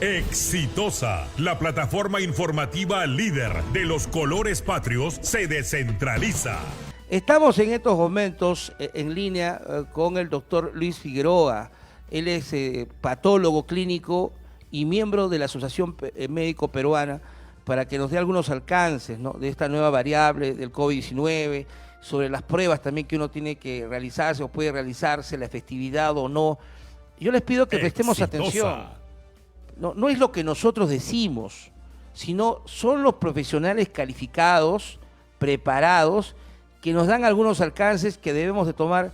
Exitosa, la plataforma informativa líder de los colores patrios, se descentraliza. Estamos en estos momentos en línea con el doctor Luis Figueroa. Él es patólogo clínico y miembro de la Asociación Médico Peruana, para que nos dé algunos alcances, ¿no?, de esta nueva variable del COVID-19, sobre las pruebas también que uno tiene que realizarse o puede realizarse, la efectividad o no. Yo les pido que prestemos atención. No es lo que nosotros decimos, sino son los profesionales calificados, preparados, que nos dan algunos alcances que debemos de tomar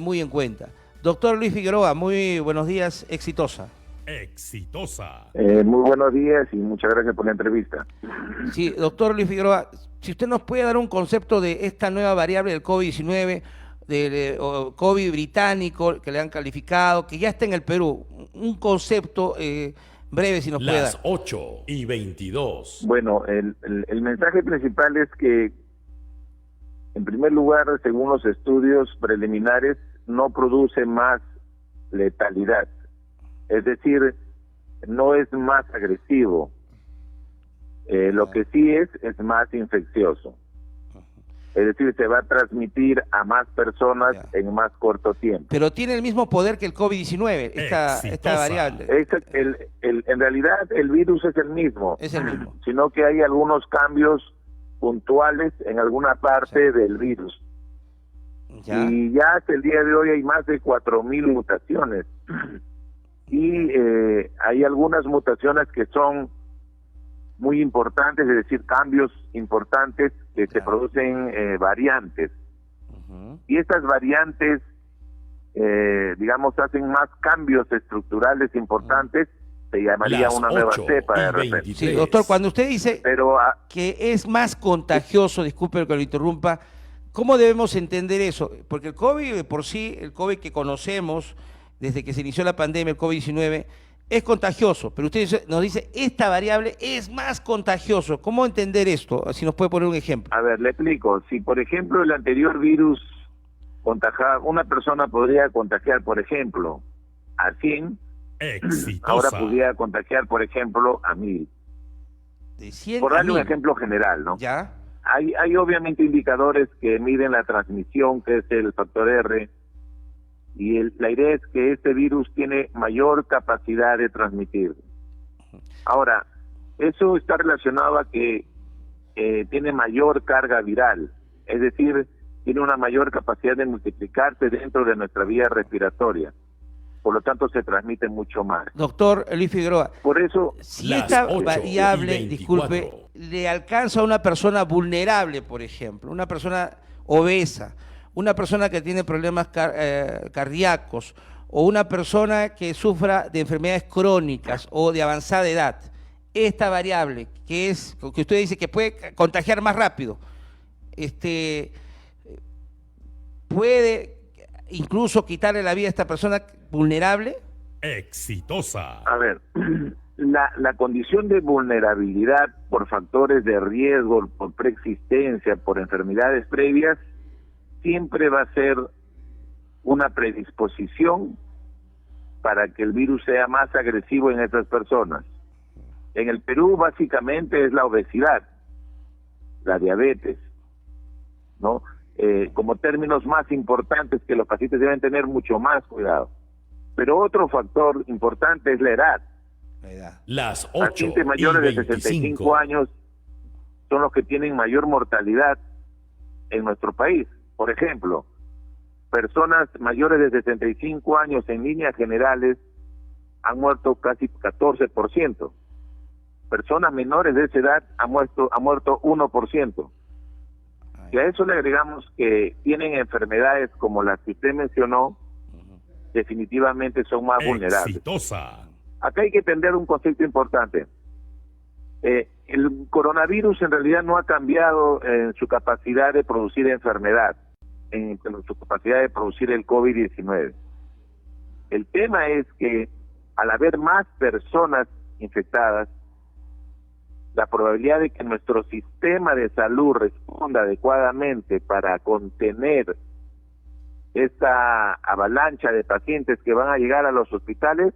muy en cuenta. Doctor Luis Figueroa, muy buenos días, exitosa. Exitosa. Muy buenos días y muchas gracias por la entrevista. Sí, doctor Luis Figueroa, si usted nos puede dar un concepto de esta nueva variable del COVID-19, del COVID británico, que le han calificado, que ya está en el Perú, un concepto breve, si nos puede dar. Las 8:22. Bueno, el mensaje principal es que, en primer lugar, según los estudios preliminares, no produce más letalidad. Es decir, no es más agresivo. Lo que sí es más infeccioso. Es decir, se va a transmitir a más personas en más corto tiempo. Pero tiene el mismo poder que el COVID-19, esta variable. En realidad, el virus es el mismo. Es el mismo. Sino que hay algunos cambios puntuales en alguna parte del virus. Y ya hasta el día de hoy hay más de 4.000 mutaciones. Y hay algunas mutaciones que son muy importantes, es decir, cambios importantes que se producen variantes. Y estas variantes, digamos, hacen más cambios estructurales importantes, se llamaría una nueva cepa de repente. Sí, doctor, cuando usted dice que es más contagioso, disculpe que lo interrumpa, ¿cómo debemos entender eso? Porque el COVID por sí, el COVID que conocemos desde que se inició la pandemia, el COVID-19, es contagioso, pero usted nos dice, esta variable es más contagioso. ¿Cómo entender esto? Si nos puede poner un ejemplo. A ver, le explico. Si, por ejemplo, el anterior virus contagiaba, una persona podría contagiar, por ejemplo, a 100, ahora podría contagiar, por ejemplo, a 1000. De 100 por darle a 1000. Un ejemplo general, ¿no? ¿Ya? Hay obviamente indicadores que miden la transmisión, que es el factor R, y la idea es que este virus tiene mayor capacidad de transmitir. Ahora, eso está relacionado a que tiene mayor carga viral, es decir, tiene una mayor capacidad de multiplicarse dentro de nuestra vía respiratoria. Por lo tanto, se transmite mucho más. Doctor Luis Figueroa, por eso, si esta variable, disculpe, le alcanza a una persona vulnerable, por ejemplo, una persona obesa, una persona que tiene problemas cardíacos, o una persona que sufra de enfermedades crónicas o de avanzada edad, esta variable, que usted dice que puede contagiar más rápido, puede incluso quitarle la vida a esta persona vulnerable. Exitosa. A ver, la condición de vulnerabilidad por factores de riesgo, por preexistencia, por enfermedades previas, siempre va a ser una predisposición para que el virus sea más agresivo en estas personas. En el Perú básicamente es la obesidad, la diabetes, ¿no? Como términos más importantes que los pacientes deben tener mucho más cuidado. Pero otro factor importante es la edad. Las 8:25. Pacientes mayores de 65 años son los que tienen mayor mortalidad en nuestro país. Por ejemplo, personas mayores de 65 años en líneas generales han muerto casi 14%. Personas menores de esa edad han muerto 1%. Y a eso le agregamos que tienen enfermedades como las que usted mencionó, definitivamente son más vulnerables. Exitosa. Acá hay que entender un concepto importante. El coronavirus en realidad no ha cambiado en su capacidad de producir enfermedad, en su capacidad de producir el COVID-19. El tema es que al haber más personas infectadas, la probabilidad de que nuestro sistema de salud responda adecuadamente para contener esta avalancha de pacientes que van a llegar a los hospitales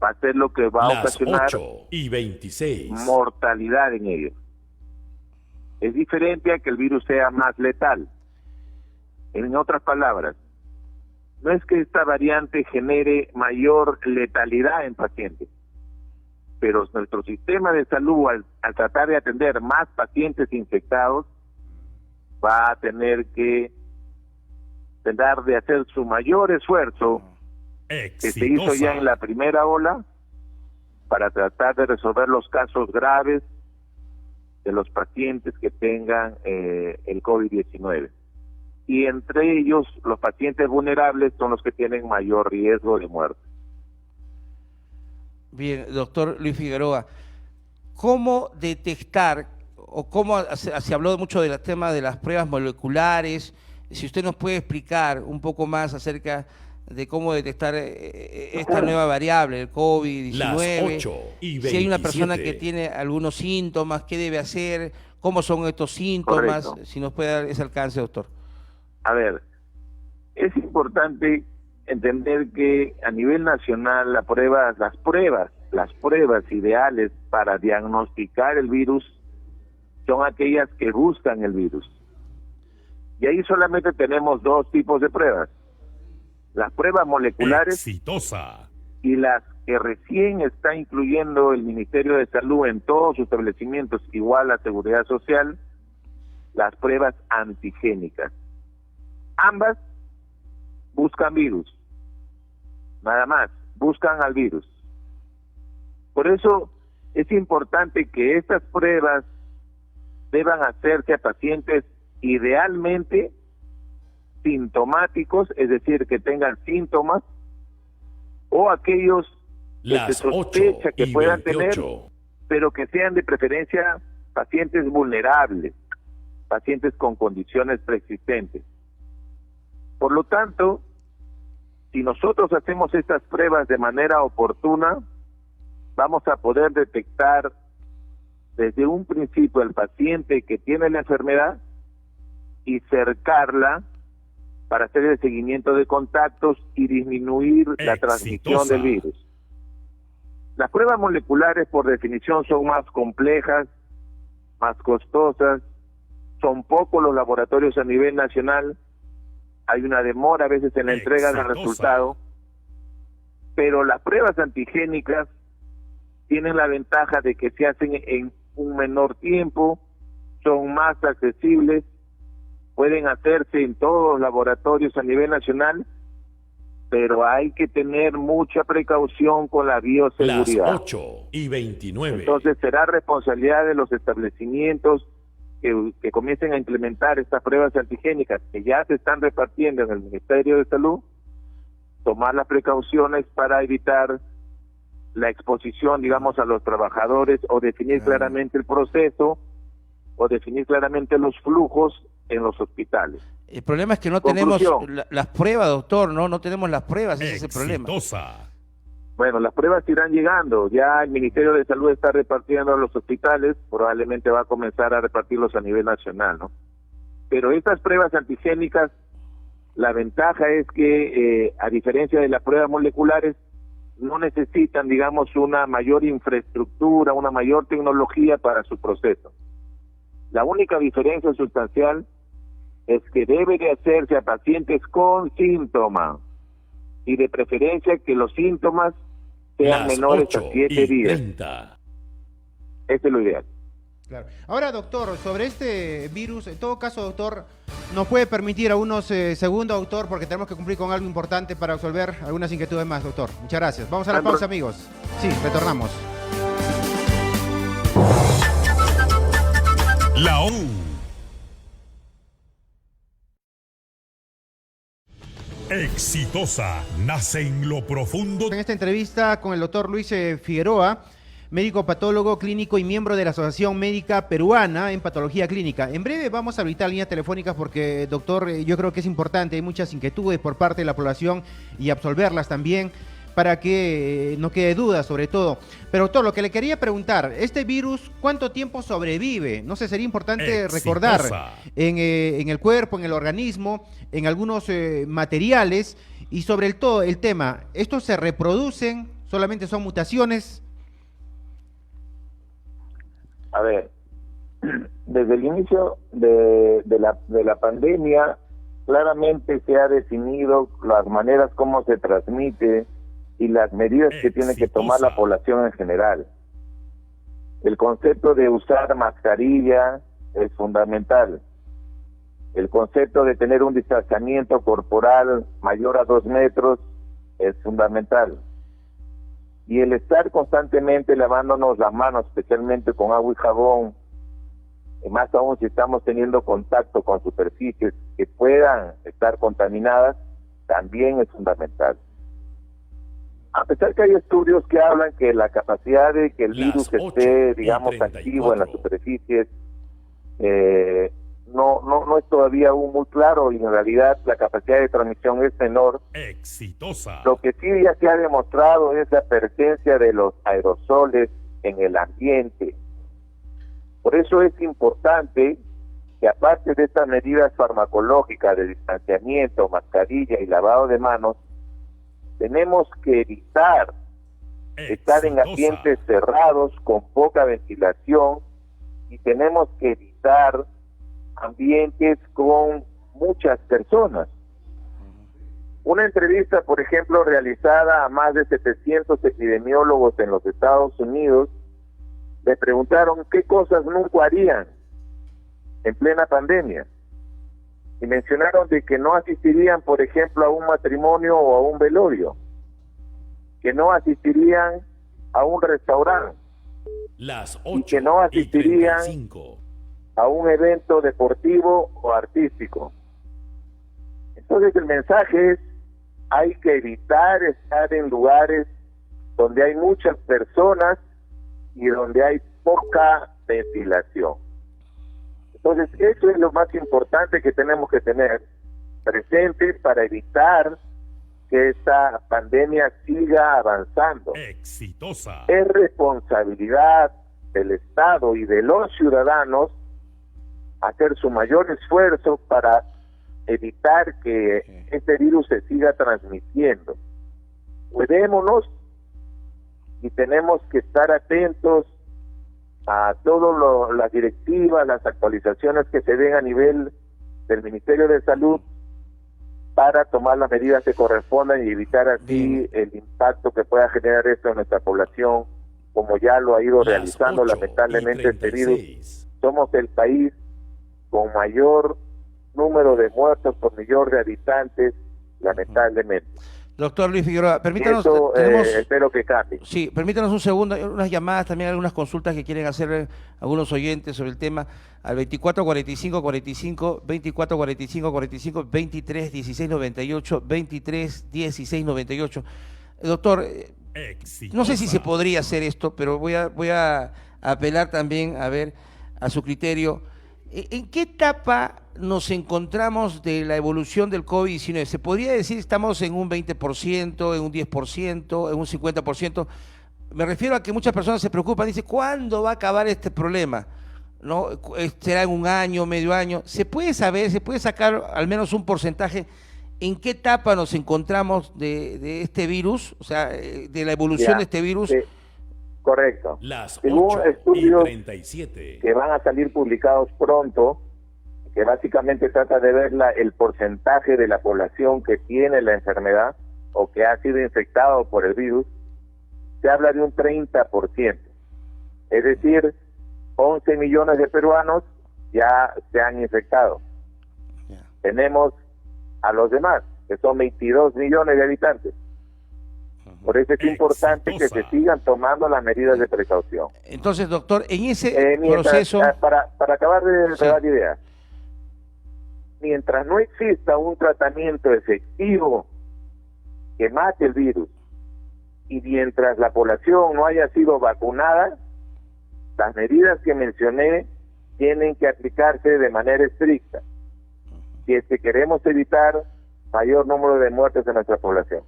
va a ser lo que va a Las ocasionar 8:26. mortalidad en ellos. Es diferente a que el virus sea más letal. En otras palabras, no es que esta variante genere mayor letalidad en pacientes, pero nuestro sistema de salud, al tratar de atender más pacientes infectados, va a tener que tratar de hacer su mayor esfuerzo que se hizo ya en la primera ola para tratar de resolver los casos graves de los pacientes que tengan el COVID-19. Y entre ellos, los pacientes vulnerables son los que tienen mayor riesgo de muerte. Bien, doctor Luis Figueroa, ¿cómo detectar o cómo se habló mucho del tema de las pruebas moleculares? Si usted nos puede explicar un poco más acerca de cómo detectar esta nueva variable, el COVID-19, Las 8:27. si hay una persona que tiene algunos síntomas, qué debe hacer, cómo son estos síntomas, Correcto. si nos puede dar ese alcance, doctor. A ver, es importante entender que a nivel nacional las pruebas ideales para diagnosticar el virus son aquellas que buscan el virus. Y ahí solamente tenemos dos tipos de pruebas: las pruebas moleculares Exitosa. y las que recién está incluyendo el Ministerio de Salud en todos sus establecimientos, igual la Seguridad Social, las pruebas antigénicas. Ambas buscan virus, nada más, buscan al virus. Por eso es importante que estas pruebas deban hacerse a pacientes idealmente sintomáticos, es decir, que tengan síntomas, o aquellos que se Las sospecha que puedan tener, 8:28. pero que sean de preferencia pacientes vulnerables, pacientes con condiciones preexistentes. Por lo tanto, si nosotros hacemos estas pruebas de manera oportuna, vamos a poder detectar desde un principio al paciente que tiene la enfermedad y cercarla para hacer el seguimiento de contactos y disminuir la transmisión Exitosa. del virus. Las pruebas moleculares, por definición, son más complejas, más costosas, son pocos los laboratorios a nivel nacional, hay una demora a veces en la entrega del Exitosa. resultado, pero las pruebas antigénicas tienen la ventaja de que se hacen en un menor tiempo, son más accesibles, pueden hacerse en todos los laboratorios a nivel nacional, pero hay que tener mucha precaución con la Las bioseguridad. 8:29. Entonces será responsabilidad de los establecimientos que comiencen a implementar estas pruebas antigénicas que ya se están repartiendo en el Ministerio de Salud, tomar las precauciones para evitar la exposición, digamos, a los trabajadores, o definir claramente el proceso, o definir claramente los flujos en los hospitales. El problema es que no Conclusión. tenemos las pruebas, doctor, no tenemos las pruebas, ese es el problema. Exitosa. Bueno, las pruebas irán llegando, ya el Ministerio de Salud está repartiendo a los hospitales, probablemente va a comenzar a repartirlos a nivel nacional, ¿no? Pero estas pruebas antigénicas, la ventaja es que, a diferencia de las pruebas moleculares, no necesitan, digamos, una mayor infraestructura, una mayor tecnología para su proceso. La única diferencia sustancial es que debe de hacerse a pacientes con síntomas, y de preferencia que los síntomas sean Las menores a 7 días. 8:30. Ese es lo ideal. Claro. Ahora, doctor, sobre este virus, en todo caso, doctor, nos puede permitir a unos segundos, doctor, porque tenemos que cumplir con algo importante para resolver algunas inquietudes más, doctor. Muchas gracias. Vamos a la pausa, amigos. Sí, retornamos. La ONU. Exitosa nace en lo profundo. En esta entrevista con el doctor Luis Figueroa, médico patólogo clínico y miembro de la Asociación Médica Peruana en Patología Clínica. En breve vamos a habilitar líneas telefónicas porque, doctor, yo creo que es importante, hay muchas inquietudes por parte de la población y absolverlas también para que no quede duda sobre todo. Pero, doctor, lo que le quería preguntar, ¿este virus cuánto tiempo sobrevive? No sé, sería importante recordar en el cuerpo, en el organismo, en algunos materiales, y sobre todo el tema, ¿estos se reproducen ¿Solamente son mutaciones? A ver, desde el inicio de la pandemia, claramente se ha definido las maneras como se transmite y las medidas que tiene que tomar la población en general. El concepto de usar mascarilla es fundamental. El concepto de tener un distanciamiento corporal mayor a 2 metros es fundamental. Y el estar constantemente lavándonos las manos, especialmente con agua y jabón, y más aún si estamos teniendo contacto con superficies que puedan estar contaminadas, también es fundamental. A pesar que hay estudios que hablan que la capacidad de que el virus esté, digamos, activo en las superficies, no es todavía aún muy claro, y en realidad la capacidad de transmisión es menor. Exitosa. Lo que sí ya se ha demostrado es la presencia de los aerosoles en el ambiente. Por eso es importante que, aparte de estas medidas farmacológicas de distanciamiento, mascarilla y lavado de manos, tenemos que evitar estar en ambientes cerrados con poca ventilación, y tenemos que evitar ambientes con muchas personas. Una entrevista, por ejemplo, realizada a más de 700 epidemiólogos en los Estados Unidos, le preguntaron qué cosas nunca harían en plena pandemia, y mencionaron de que no asistirían, por ejemplo, a un matrimonio o a un velorio, que no asistirían a un restaurante, y que no asistirían a un evento deportivo o artístico. Entonces el mensaje es: hay que evitar estar en lugares donde hay muchas personas y donde hay poca ventilación. Entonces eso es lo más importante que tenemos que tener presente para evitar que esta pandemia siga avanzando. Exitosa. Es responsabilidad del Estado y de los ciudadanos hacer su mayor esfuerzo para evitar que este virus se siga transmitiendo. Cuidémonos y tenemos que estar atentos a todas las directivas, las actualizaciones que se den a nivel del Ministerio de Salud para tomar las medidas que correspondan y evitar así el impacto que pueda generar esto en nuestra población, como ya lo ha ido realizando lamentablemente este virus. Somos el país con mayor número de muertos por millón de habitantes, lamentablemente. Doctor Luis Figueroa, permítanos, Eso, espero que cambie. Sí, permítanos un segundo, unas llamadas, también algunas consultas que quieren hacer algunos oyentes sobre el tema, al 244545, 244545, 231698, 231698. Doctor, no sé si se podría hacer esto, pero voy a apelar también a su criterio. ¿En qué etapa nos encontramos de la evolución del COVID-19? ¿Se podría decir que estamos en un 20%, en un 10%, en un 50%? Me refiero a que muchas personas se preocupan, dicen, ¿cuándo va a acabar este problema? ¿No? ¿Será en un año, medio año? ¿Se puede saber, se puede sacar al menos un porcentaje en qué etapa nos encontramos de este virus, o sea, de la evolución de este virus? Correcto. Las Según estudios 8:37 que van a salir publicados pronto, que básicamente trata de ver el porcentaje de la población que tiene la enfermedad o que ha sido infectado por el virus, se habla de un 30%. Es decir, 11 millones de peruanos ya se han infectado. Tenemos a los demás, que son 22 millones de habitantes. Por eso es importante que se sigan tomando las medidas de precaución. Entonces, doctor, en ese proceso... Para acabar de dar ideas, mientras no exista un tratamiento efectivo que mate el virus, y mientras la población no haya sido vacunada, las medidas que mencioné tienen que aplicarse de manera estricta, si es que queremos evitar mayor número de muertes en nuestra población.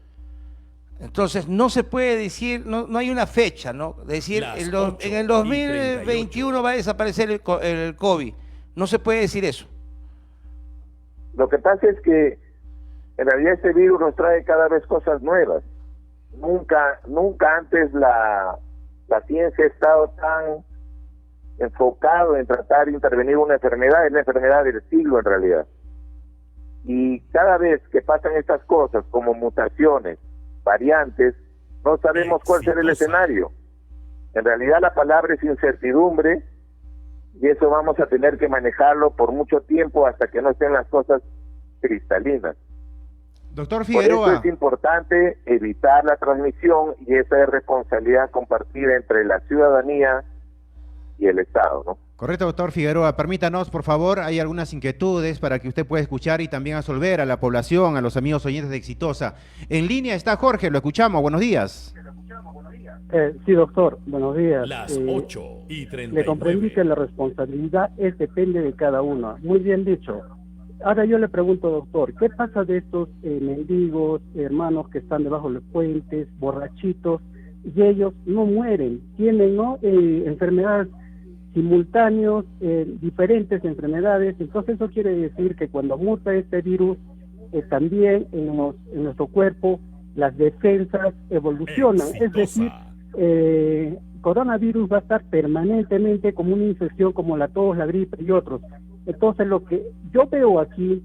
Entonces, no se puede decir, no hay una fecha, ¿no? Decir, en el 2021 va a desaparecer el COVID. No se puede decir eso. Lo que pasa es que en realidad este virus nos trae cada vez cosas nuevas. nunca antes la ciencia ha estado tan enfocado en tratar de intervenir una enfermedad. Es la enfermedad del siglo en realidad. Y cada vez que pasan estas cosas, como mutaciones, variantes, no sabemos cuál será el escenario. En realidad la palabra es incertidumbre, y eso vamos a tener que manejarlo por mucho tiempo hasta que no estén las cosas cristalinas. Doctor Por Figueroa. eso es importante evitar la transmisión, y esa es responsabilidad compartida entre la ciudadanía y el Estado, ¿no? Correcto, doctor Figueroa. Permítanos, por favor, hay algunas inquietudes para que usted pueda escuchar y también absolver a la población, a los amigos oyentes de Exitosa. En línea está Jorge, lo escuchamos. Buenos días. Sí, doctor, buenos días. Las 8:39. Le comprendí que la responsabilidad depende de cada uno. Muy bien dicho. Ahora yo le pregunto, doctor, ¿qué pasa de estos mendigos, hermanos que están debajo de los puentes, borrachitos, y ellos no mueren? Tienen enfermedades simultáneas, diferentes enfermedades. Entonces eso quiere decir que cuando muta este virus, también en nuestro cuerpo las defensas evolucionan. Exitosa. Es decir, coronavirus va a estar permanentemente como una infección como la tos, la gripe y otros. Entonces lo que yo veo aquí,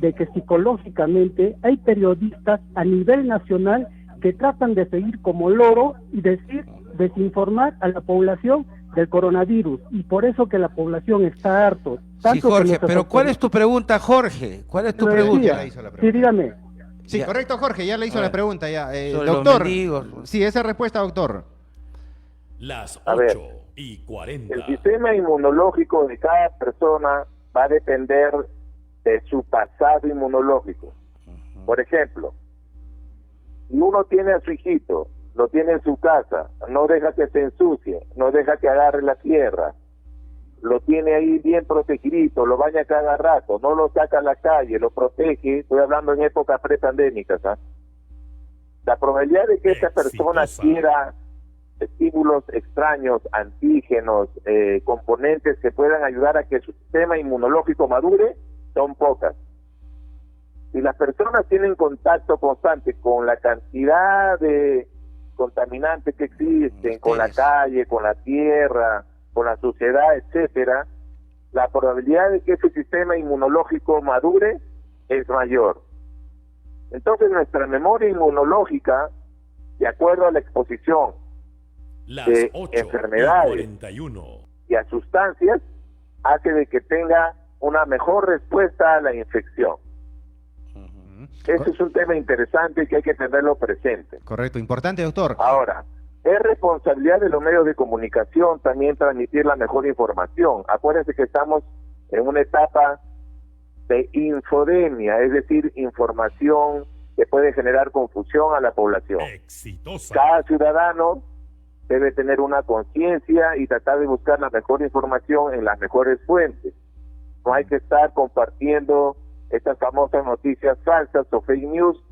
de que psicológicamente hay periodistas a nivel nacional que tratan de seguir como loro y desinformar a la población del coronavirus, y por eso que la población está harto. Sí, Jorge, pero ¿cuál es tu pregunta, Jorge? ¿Cuál es tu pregunta? Ya le hizo la pregunta. Sí, dígame. Sí, Ya. correcto, Jorge, ya le hizo A la ver. pregunta. Ya. Sobre los Doctor, mendigos. sí, esa respuesta, doctor. Las A ver, 8:40. El sistema inmunológico de cada persona va a depender de su pasado inmunológico. Por ejemplo, si uno tiene a su hijito, lo tiene en su casa, no deja que se ensucie, no deja que agarre la tierra, lo tiene ahí bien protegidito, lo baña cada rato, no lo saca a la calle, lo protege, estoy hablando en épocas prepandémicas, ¿ah? La probabilidad de que esa persona Exitosa. quiera estímulos extraños, antígenos, componentes que puedan ayudar a que su sistema inmunológico madure, son pocas. Si las personas tienen contacto constante con la cantidad de contaminantes que existen, con la calle, con la tierra, con la suciedad, etcétera, la probabilidad de que ese sistema inmunológico madure es mayor. Entonces nuestra memoria inmunológica, de acuerdo a la exposición Las de enfermedades 8:41. y a sustancias, hace de que tenga una mejor respuesta a la infección. Ese es un tema interesante que hay que tenerlo presente. Correcto, importante, doctor. Ahora, es responsabilidad de los medios de comunicación también transmitir la mejor información. Acuérdense que estamos en una etapa de infodemia, es decir, información que puede generar confusión a la población. Exitosa. Cada ciudadano debe tener una conciencia y tratar de buscar la mejor información en las mejores fuentes. No hay que estar compartiendo estas famosas noticias falsas o fake news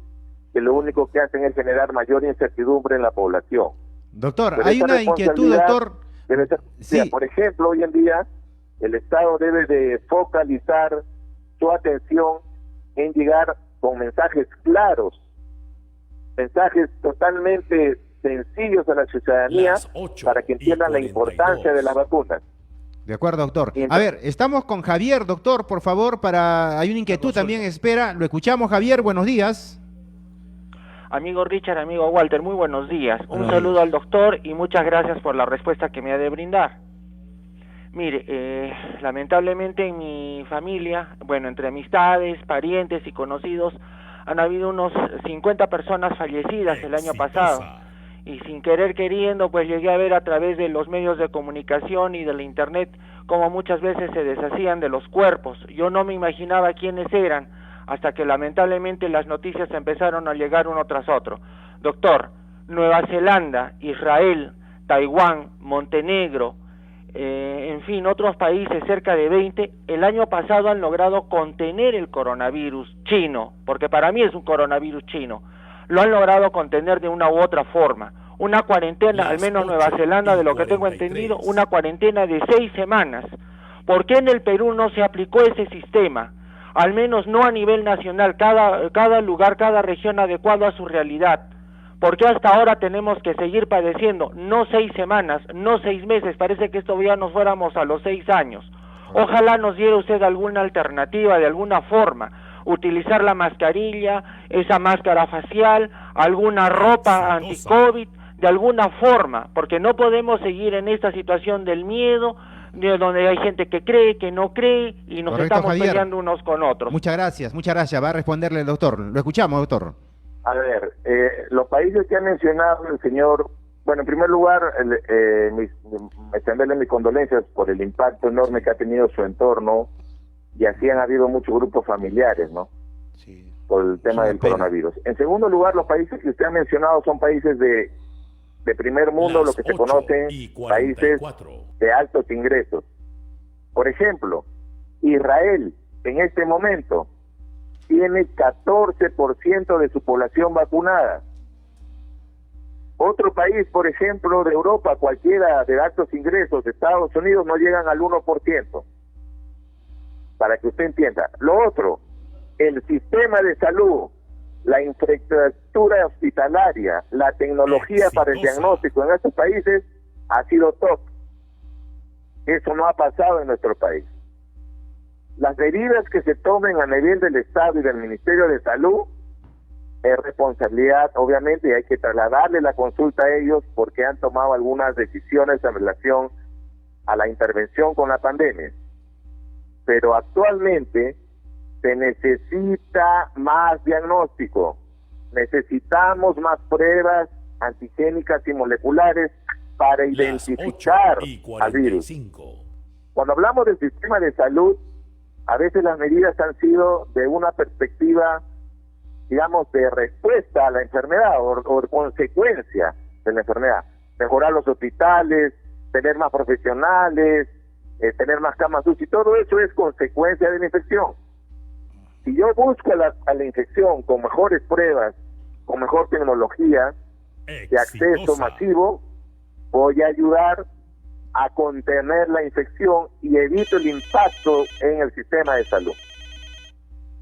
que lo único que hacen es generar mayor incertidumbre en la población. Doctor, Pero hay esta una inquietud, responsabilidad doctor. debe ser, Sí. mira, por ejemplo, hoy en día el Estado debe de focalizar su atención en llegar con mensajes claros, mensajes totalmente sencillos a la ciudadanía Las 8 para que entiendan la y importancia de las 42. vacunas. De acuerdo, doctor. Y A ver, estamos con Javier, doctor, por favor, hay una inquietud Carlos también, Sola. espera. Lo escuchamos, Javier, buenos días. Amigo Richard, amigo Walter, muy buenos días. Un Buenos saludo días. al doctor y muchas gracias por la respuesta que me ha de brindar. Mire, lamentablemente en mi familia, bueno, entre amistades, parientes y conocidos, han habido unos 50 personas fallecidas el año pasado. Exitosa. Y sin querer queriendo, pues llegué a ver a través de los medios de comunicación y de la internet cómo muchas veces se deshacían de los cuerpos. Yo no me imaginaba quiénes eran, hasta que lamentablemente las noticias empezaron a llegar uno tras otro. Doctor, Nueva Zelanda, Israel, Taiwán, Montenegro, en fin, otros países, cerca de 20, el año pasado han logrado contener el coronavirus chino, porque para mí es un coronavirus chino. Lo han logrado contener de una u otra forma. Una cuarentena, al menos Nueva Zelanda, de lo que tengo 8:43. entendido, una cuarentena de 6 semanas. ¿Por qué en el Perú no se aplicó ese sistema? Al menos no a nivel nacional, cada lugar, cada región adecuado a su realidad. ¿Por qué hasta ahora tenemos que seguir padeciendo? No 6 semanas, no 6 meses, parece que esto ya nos fuéramos a los 6 años. Ojalá nos diera usted alguna alternativa, de alguna forma, utilizar la mascarilla, esa máscara facial, alguna ropa anti-COVID, de alguna forma, porque no podemos seguir en esta situación del miedo, de donde hay gente que cree, que no cree, y nos Correcto, estamos Javier. peleando unos con otros. Muchas gracias. Va a responderle el doctor. Lo escuchamos, doctor. A ver, los países que ha mencionado el señor, bueno, en primer lugar, extenderle mis condolencias por el impacto enorme que ha tenido su entorno, y así han habido muchos grupos familiares, ¿no? Sí. Por el tema del coronavirus. En segundo lugar, los países que usted ha mencionado son países de primer mundo, lo que se conocen países de altos ingresos. Por ejemplo, Israel en este momento tiene 14% de su población vacunada. Otro país, por ejemplo, de Europa, cualquiera de altos ingresos, de Estados Unidos, no llegan al 1%. Para que usted entienda. Lo otro, el sistema de salud, la infraestructura hospitalaria, la tecnología para el diagnóstico en estos países ha sido top. Eso no ha pasado en nuestro país. Las medidas que se tomen a nivel del Estado y del Ministerio de Salud es responsabilidad, obviamente, y hay que trasladarle la consulta a ellos porque han tomado algunas decisiones en relación a la intervención con la pandemia. Pero actualmente se necesita más diagnóstico, necesitamos más pruebas antigénicas y moleculares para identificar al virus. Cuando hablamos del sistema de salud, a veces las medidas han sido de una perspectiva, digamos, de respuesta a la enfermedad o consecuencia de la enfermedad. Mejorar los hospitales, tener más profesionales, tener más camas UCI, todo eso es consecuencia de la infección. Si yo busco a la infección con mejores pruebas, con mejor tecnología de acceso masivo, voy a ayudar a contener la infección y evito el impacto en el sistema de salud.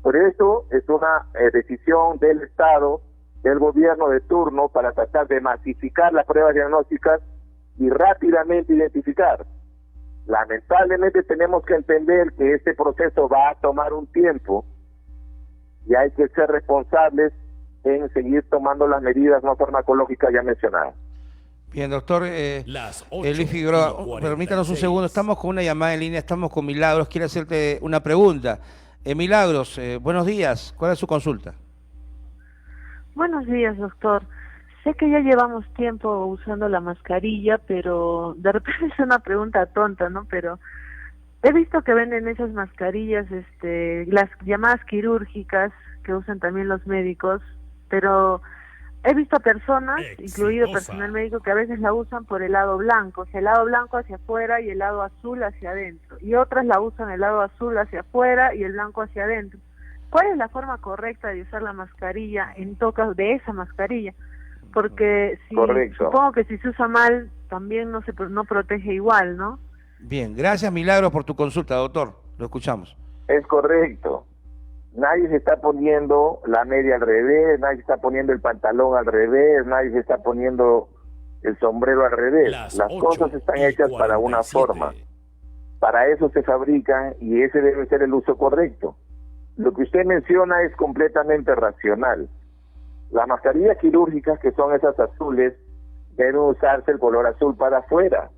Por eso es una decisión del Estado, del gobierno de turno, para tratar de masificar las pruebas diagnósticas y rápidamente identificar. Lamentablemente tenemos que entender que este proceso va a tomar un tiempo y hay que ser responsables en seguir tomando las medidas no farmacológicas ya mencionadas. Bien, doctor Luis Figueroa, permítanos un segundo, estamos con una llamada en línea, estamos con Milagros, quiere hacerte una pregunta. Milagros, buenos días, ¿cuál es su consulta? Buenos días, doctor. Sé que ya llevamos tiempo usando la mascarilla, pero de repente es una pregunta tonta, ¿no? Pero he visto que venden esas mascarillas, las llamadas quirúrgicas, que usan también los médicos, pero he visto personas, incluido personal médico, que a veces la usan por el lado blanco, o sea, el lado blanco hacia afuera y el lado azul hacia adentro, y otras la usan el lado azul hacia afuera y el blanco hacia adentro. ¿Cuál es la forma correcta de usar la mascarilla en tocas de esa mascarilla? Porque supongo que si se usa mal también no protege igual, ¿no? Bien, gracias Milagros por tu consulta, doctor, lo escuchamos. Es correcto. Nadie se está poniendo la media al revés, nadie se está poniendo el pantalón al revés, nadie se está poniendo el sombrero al revés. Las cosas están hechas para una forma. Para eso se fabrican y ese debe ser el uso correcto. Lo que usted menciona es completamente racional. Las mascarillas quirúrgicas, que son esas azules, deben usarse el color azul para afuera.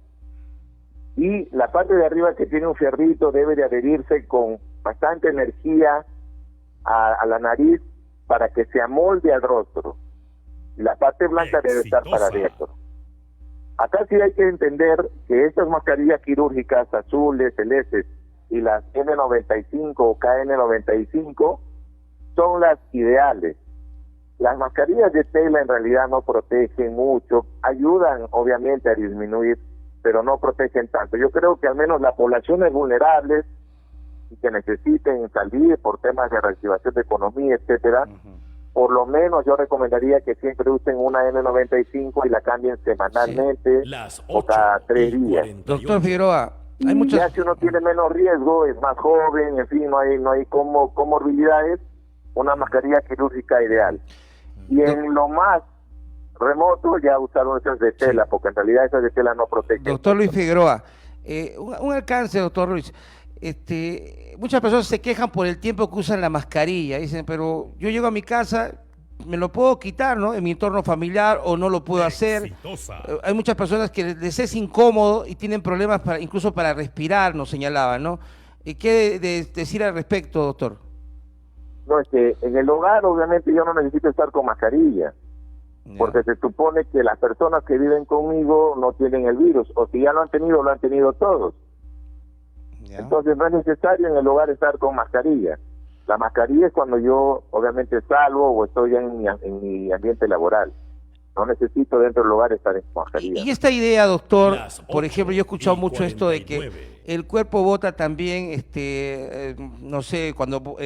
Y la parte de arriba, que tiene un fierrito, debe de adherirse con bastante energía a la nariz para que se amolde al rostro. Y la parte blanca debe estar para adentro. Acá sí hay que entender que estas mascarillas quirúrgicas azules, celestes y las N95 o KN95 son las ideales. Las mascarillas de tela en realidad no protegen mucho, ayudan obviamente a disminuir, pero no protegen tanto. Yo creo que al menos las poblaciones vulnerables y que necesiten salir por temas de reactivación de economía, etcétera, por lo menos yo recomendaría que siempre usen una N95 y la cambien semanalmente o cada 3 días. Doctor Figueroa, hay muchas... Ya si uno tiene menos riesgo, es más joven, en fin, no hay comorbilidades, una mascarilla quirúrgica ideal. Y en lo más remoto, ya usaron esas de tela, porque en realidad esas de tela no protegen. Doctor Luis Figueroa, un alcance, doctor Luis. Muchas personas se quejan por el tiempo que usan la mascarilla. Dicen, pero yo llego a mi casa, me lo puedo quitar, ¿no? En mi entorno familiar o no lo puedo hacer. Exitosa. Hay muchas personas que les es incómodo y tienen problemas incluso para respirar, nos señalaban, ¿no? ¿Qué decir al respecto, doctor? No, es que en el hogar obviamente yo no necesito estar con mascarilla, porque se supone que las personas que viven conmigo no tienen el virus, o si ya lo han tenido todos. Entonces no es necesario en el hogar estar con mascarilla. La mascarilla es cuando yo obviamente salgo o estoy en mi ambiente laboral. No necesito dentro del hogar estar en mascarilla. Y esta idea, doctor, Las por ejemplo, yo he escuchado mucho esto de 8:49. que el cuerpo bota también, no sé, cuando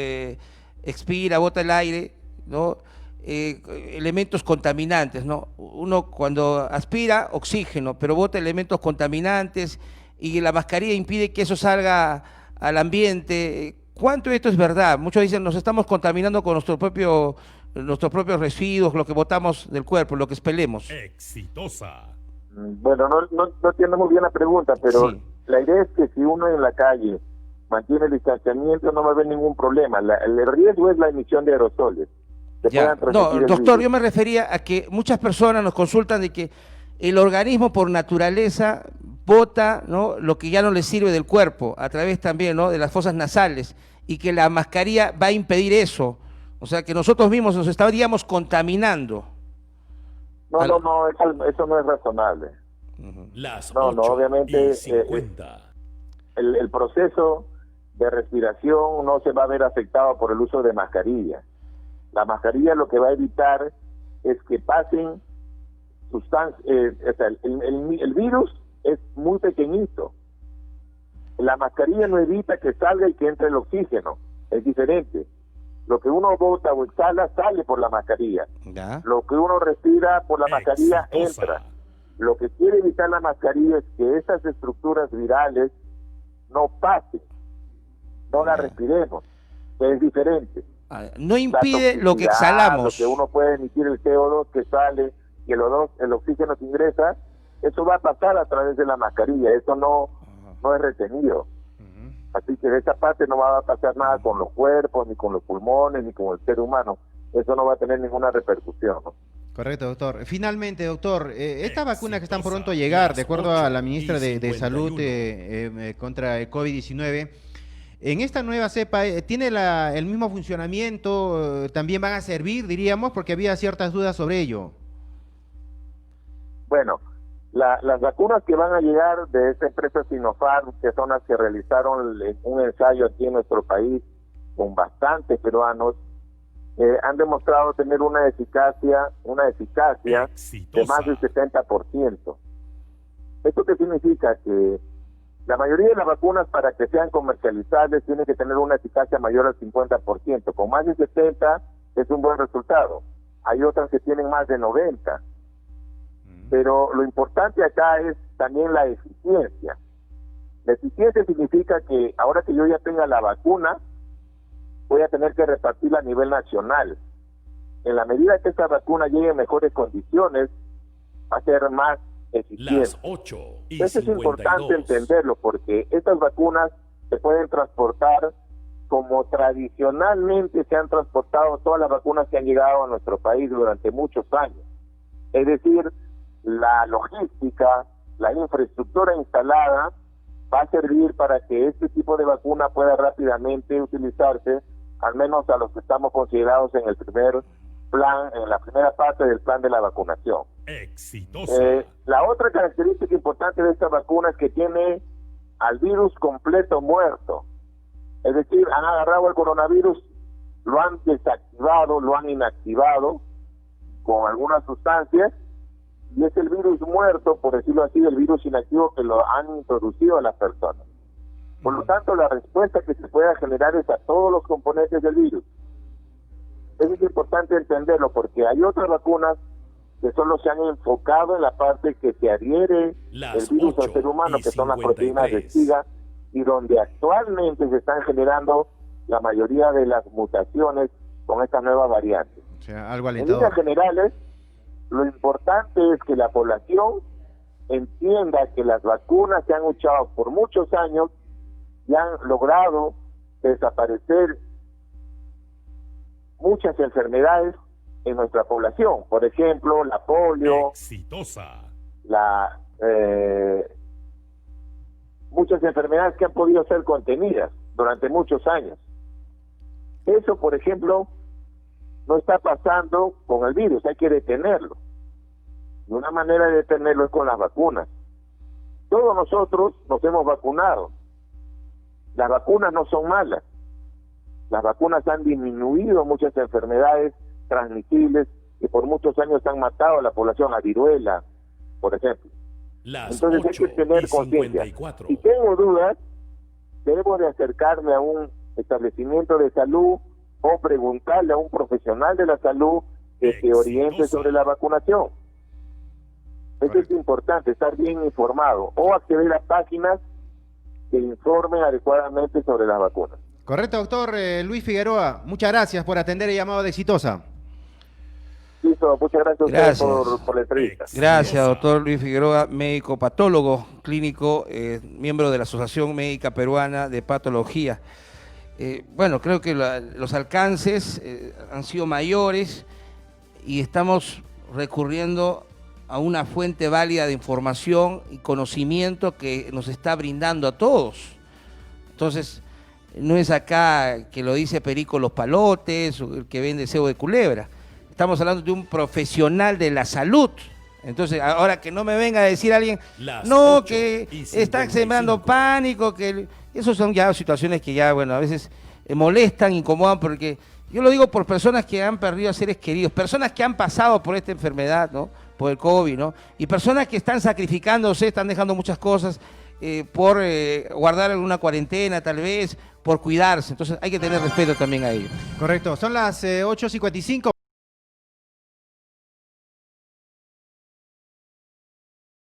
expira, bota el aire, ¿no? Elementos contaminantes, ¿no? Uno cuando aspira, oxígeno, pero bota elementos contaminantes y la mascarilla impide que eso salga al ambiente. ¿Cuánto de esto es verdad? Muchos dicen, nos estamos contaminando con nuestros propios residuos, lo que botamos del cuerpo, lo que expelemos. Exitosa. Bueno, no entiendo muy bien la pregunta, pero Sí. la idea es que si uno en la calle mantiene el distanciamiento no va a haber ningún problema. El riesgo es la emisión de aerosoles. Que Ya. puedan transmitir No, el doctor, virus. yo me refería a que muchas personas nos consultan de que el organismo por naturaleza bota, ¿no?, lo que ya no le sirve del cuerpo, a través también, ¿no?, de las fosas nasales, y que la mascarilla va a impedir eso. O sea, que nosotros mismos nos estaríamos contaminando. No, eso no es razonable. Las No, 8 obviamente, y 50. El proceso de respiración no se va a ver afectado por el uso de mascarilla. La mascarilla lo que va a evitar es que pasen sustancias, el virus es muy pequeñito. La mascarilla no evita que salga y que entre el oxígeno, es diferente. Lo que uno bota o exhala sale por la mascarilla. ¿Ya? Lo que uno respira por la mascarilla Exitosa. entra. Lo que quiere evitar la mascarilla es que esas estructuras virales no pasen, no las respiremos, que es diferente. No impide La lo que toxicidad, exhalamos. Lo que uno puede emitir, el CO2 que sale y el oxígeno que ingresa, eso va a pasar a través de la mascarilla, eso no es retenido. Así que de esa parte no va a pasar nada con los cuerpos, ni con los pulmones, ni con el ser humano. Eso no va a tener ninguna repercusión, ¿no? Correcto, doctor. Finalmente, doctor, estas vacunas que están pronto a llegar, de acuerdo a la ministra de Salud contra el COVID-19, en esta nueva cepa, ¿tiene el mismo funcionamiento? ¿También van a servir, diríamos? Porque había ciertas dudas sobre ello. Bueno, las vacunas que van a llegar de esta empresa Sinopharm, que son las que realizaron un ensayo aquí en nuestro país con bastantes peruanos, han demostrado tener una eficacia de más del 70%. ¿Esto qué significa? Que la mayoría de las vacunas, para que sean comercializables, tienen que tener una eficacia mayor al 50%. Con más de 70% es un buen resultado. Hay otras que tienen más de 90%. Pero lo importante acá es también la eficiencia. La eficiencia significa que ahora que yo ya tenga la vacuna, voy a tener que repartirla a nivel nacional. En la medida que esta vacuna llegue en mejores condiciones, va a ser más eficiente. Las 8 y Eso es 52. importante entenderlo, porque estas vacunas se pueden transportar como tradicionalmente se han transportado todas las vacunas que han llegado a nuestro país durante muchos años. Es decir, la logística, la infraestructura instalada va a servir para que este tipo de vacuna pueda rápidamente utilizarse, al menos a los que estamos considerados en el primer plan, en la primera parte del plan de la vacunación. Exitosa. La otra característica importante de esta vacuna es que tiene al virus completo muerto. Es decir, han agarrado el coronavirus, lo han desactivado, lo han inactivado con algunas sustancias, y es el virus muerto, por decirlo así, el virus inactivo que lo han introducido a las personas. Por lo tanto, la respuesta que se pueda generar es a todos los componentes del virus. Eso es importante entenderlo, porque hay otras vacunas que solo se han enfocado en la parte que se adhiere el virus al ser humano, que son las proteínas de SIGA, y donde actualmente se están generando la mayoría de las mutaciones con estas nuevas variantes. O sea, algo En alentador. líneas generales, Lo importante es que la población entienda que las vacunas se han usado por muchos años y han logrado desaparecer muchas enfermedades en nuestra población. Por ejemplo, la polio, Exitosa. muchas enfermedades que han podido ser contenidas durante muchos años. Eso, por ejemplo, no está pasando con el virus, hay que detenerlo. Y una manera de detenerlo es con las vacunas. Todos nosotros nos hemos vacunado. Las vacunas no son malas. Las vacunas han disminuido muchas enfermedades transmisibles que por muchos años han matado a la población, a viruela, por ejemplo. Entonces hay que tener conciencia. Si tengo dudas, debo de acercarme a un establecimiento de salud o preguntarle a un profesional de la salud que te oriente sobre la vacunación. Eso es importante, estar bien informado o acceder a páginas que informen adecuadamente sobre las vacunas. Correcto, doctor Luis Figueroa. Muchas gracias por atender el llamado de Exitosa. Listo, muchas gracias a ustedes por la entrevista. Gracias, doctor Luis Figueroa, médico patólogo clínico, miembro de la Asociación Médica Peruana de Patología. Bueno, creo que los alcances han sido mayores y estamos recurriendo a una fuente válida de información y conocimiento que nos está brindando a todos. Entonces, no es acá que lo dice Perico Los Palotes o el que vende cebo de culebra. Estamos hablando de un profesional de la salud. Entonces, ahora que no me venga a decir alguien, no, que están sembrando pánico, que esos son ya situaciones que ya, bueno, a veces molestan, incomodan, porque yo lo digo por personas que han perdido a seres queridos, personas que han pasado por esta enfermedad, ¿no? Por el COVID, ¿no? Y personas que están sacrificándose, están dejando muchas cosas por guardar alguna cuarentena, tal vez, por cuidarse. Entonces, hay que tener respeto también a ellos. Correcto, son las 8:55.